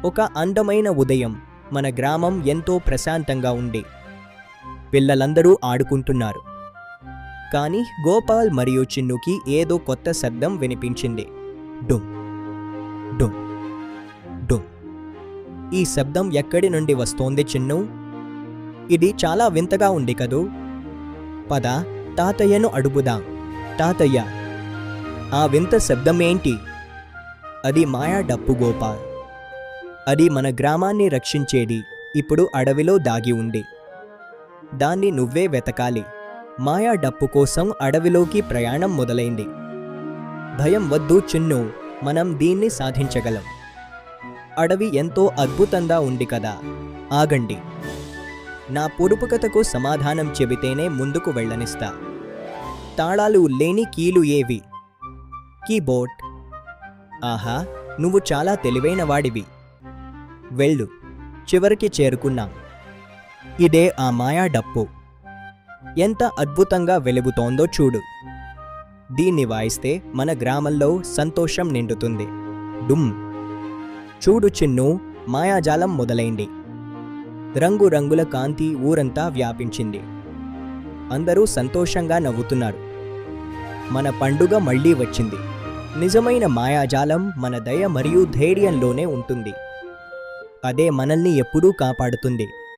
ఒక అందమైన ఉదయం మన గ్రామం ఎంతో ప్రశాంతంగా ఉంది. పిల్లలందరూ ఆడుకుంటున్నారు. కానీ గోపాల్ మరియు చిన్నుకి ఏదో కొత్త శబ్దం వినిపించింది. డుమ్ డుమ్ డుమ్. ఈ శబ్దం ఎక్కడి నుండి వస్తోంది చిన్ను? ఇది చాలా వింతగా ఉంది కదూ. పద తాతయ్యను అడుగుదాం. తాతయ్య, ఆ వింత శబ్దం ఏంటి? అది మాయా డప్పు గోపాల్. అది మన గ్రామాన్ని రక్షించేది. ఇప్పుడు అడవిలో దాగి ఉంది. దాన్ని నువ్వే వెతకాలి. మాయా డప్పు కోసం అడవిలోకి ప్రయాణం మొదలైంది. భయం వద్దు చిన్ను, మనం దీన్ని సాధించగలం. అడవి ఎంతో అద్భుతంగా ఉంది కదా. ఆగండి, నా పొడుపు కథకు సమాధానం చెబితేనే ముందుకు వెళ్ళనిస్తా. తాళాలు లేని కీలు ఏవి? కీబోర్డ్. ఆహా, నువ్వు చాలా తెలివైన వాడివి. వెళ్ళు, చివరికి చేరుకున్నాం. ఇదే ఆ మాయా డప్పు. ఎంత అద్భుతంగా వెలుగుతోందో చూడు. దీన్ని వాయిస్తే మన గ్రామంలో సంతోషం నిండుతుంది. డుమ్. చూడు చిన్ను, మాయాజాలం మొదలైంది. రంగురంగుల కాంతి ఊరంతా వ్యాపించింది. అందరూ సంతోషంగా నవ్వుతున్నారు. మన పండుగ మళ్ళీ వచ్చింది. నిజమైన మాయాజాలం మన దయ మరియు ధైర్యంలోనే ఉంటుంది. అదే మనల్ని ఎప్పుడూ కాపాడుతుంది.